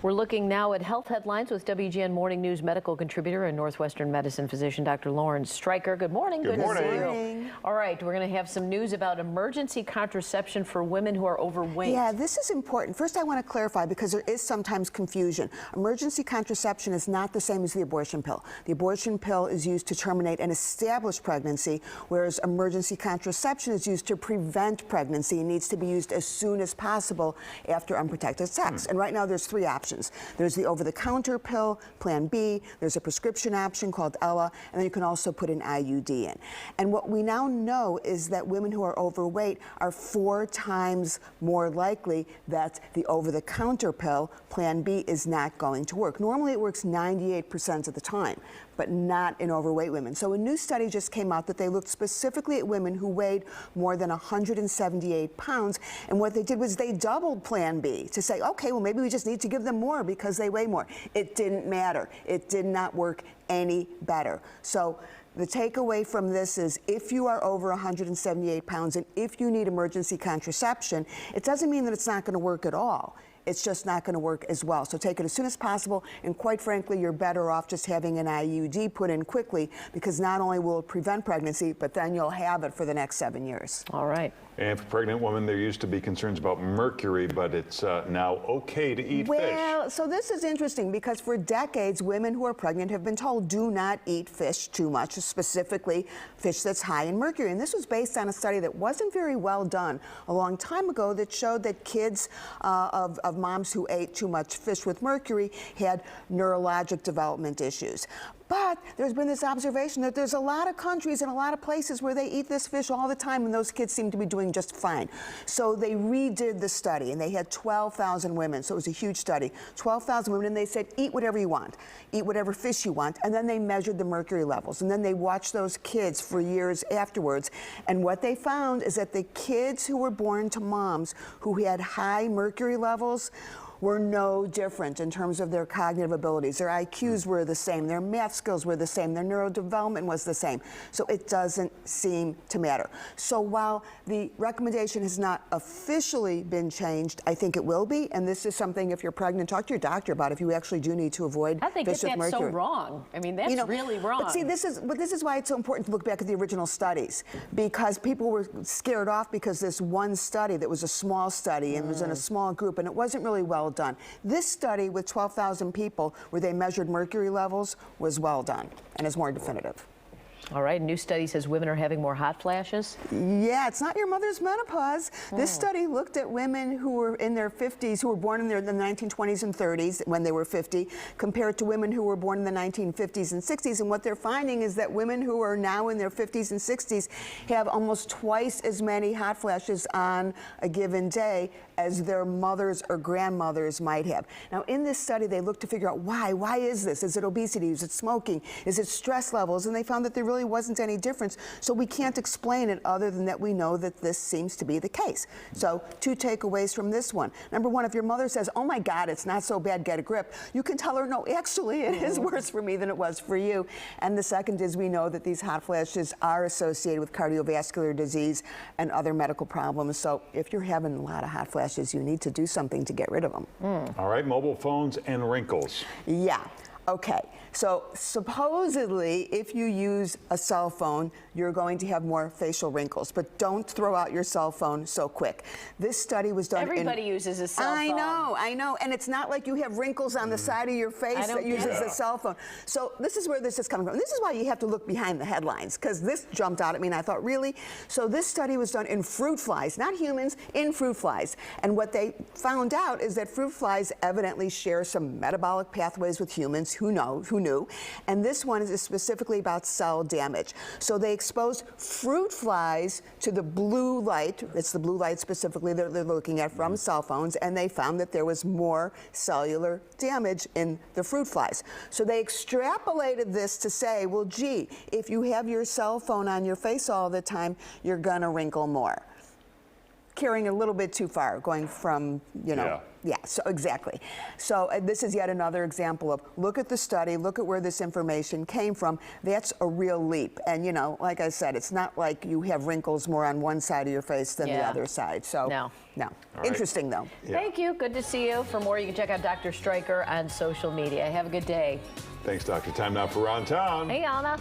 We're looking now at health headlines with WGN Morning News medical contributor and Northwestern Medicine physician Dr. Lauren Streicher. Good morning. Good morning. To see you. All right, we're going to have some news about emergency contraception for women who are overweight. Yeah, this is important. First, I want to clarify because there is sometimes confusion. Emergency contraception is not the same as the abortion pill. The abortion pill is used to terminate an established pregnancy, whereas emergency contraception is used to prevent pregnancy and needs to be used as soon as possible after unprotected sex. And right now there's three options. There's the over-the-counter pill, Plan B, there's a prescription option called Ella, and then you can also put an IUD in. And what we now know is that women who are overweight are 4 times more likely that the over-the-counter pill, Plan B, is not going to work. Normally it works 98% of the time, but not in overweight women. So a new study just came out that they looked specifically at women who weighed more than 178 pounds, and what they did was they doubled Plan B to say, okay, well maybe we just need to give them more because they weigh more. It didn't matter. It did not work any better. So the takeaway from this is if you are over 178 pounds and if you need emergency contraception, it doesn't mean that it's not going to work at all. It's just not going to work as well. So take it as soon as possible, and quite frankly, you're better off just having an IUD put in quickly, because not only will it prevent pregnancy, but then you'll have it for the next 7 years. All right. And for pregnant women, there used to be concerns about mercury, but it's now okay to eat fish. Well, so this is interesting because for decades, women who are pregnant have been told do not eat fish too much, specifically fish that's high in mercury. And this was based on a study that wasn't very well done a long time ago that showed that kids of moms who ate too much fish with mercury had neurologic development issues. But there's been this observation that there's a lot of countries and a lot of places where they eat this fish all the time, and those kids seem to be doing just fine. So they redid the study, and they had 12,000 women, so it was a huge study. 12,000 women, and they said, eat whatever you want. Eat whatever fish you want, and then they measured the mercury levels, and then they watched those kids for years afterwards. And what they found is that the kids who were born to moms who had high mercury levels were no different in terms of their cognitive abilities. Their IQs were the same, their math skills were the same, their neurodevelopment was the same. So it doesn't seem to matter. So while the recommendation has not officially been changed, I think it will be, and this is something, if you're pregnant, talk to your doctor about if you actually do need to avoid How they fish get with that mercury. so wrong? I mean, that's really wrong. But see, this is why it's so important to look back at the original studies, because people were scared off because this one study that was a small study and was in a small group, and it wasn't really well done. This study with 12,000 people where they measured mercury levels was well done and is more definitive. All right, a new study says women are having more hot flashes. Yeah, it's not your mother's menopause. This study looked at women who were in their 50s, who were born in the 1920s and 30s when they were 50, compared to women who were born in the 1950s and 60s. And what they're finding is that women who are now in their 50s and 60s have almost twice as many hot flashes on a given day as their mothers or grandmothers might have. Now, in this study, they looked to figure out why. Why is this? Is it obesity? Is it smoking? Is it stress levels? And they found that there really wasn't any difference. So we can't explain it other than that we know that this seems to be the case. So 2 takeaways from this one. Number 1, if your mother says, oh my God, it's not so bad, get a grip, you can tell her, no, actually it is worse for me than it was for you. And the second is we know that these hot flashes are associated with cardiovascular disease and other medical problems. So if you're having a lot of hot flashes, you need to do something to get rid of them. All right, mobile phones and wrinkles. Yeah. Okay, so supposedly if you use a cell phone, you're going to have more facial wrinkles, but don't throw out your cell phone so quick. This study was done Everybody uses a cell phone. I know, and it's not like you have wrinkles on the side of your face that uses a cell phone. So this is where this is coming from. This is why you have to look behind the headlines, because this jumped out at me and I thought, really? So this study was done in fruit flies, not humans, in fruit flies. And what they found out is that fruit flies evidently share some metabolic pathways with humans. Who knew? And this one is specifically about cell damage. So they exposed fruit flies to the blue light. It's the blue light specifically that they're looking at from cell phones, and they found that there was more cellular damage in the fruit flies. So they extrapolated this to say, well, gee, if you have your cell phone on your face all the time, you're gonna wrinkle more. carrying a little bit too far, going from, you know. Yeah, so exactly. So this is yet another example of look at the study, look at where this information came from. That's a real leap. And, you know, like I said, it's not like you have wrinkles more on one side of your face than the other side. So, no. Right. Interesting, though. Yeah. Thank you. Good to see you. For more, you can check out Dr. Stryker on social media. Have a good day. Thanks, Doctor. Time now for Around Town. Hey, Anna.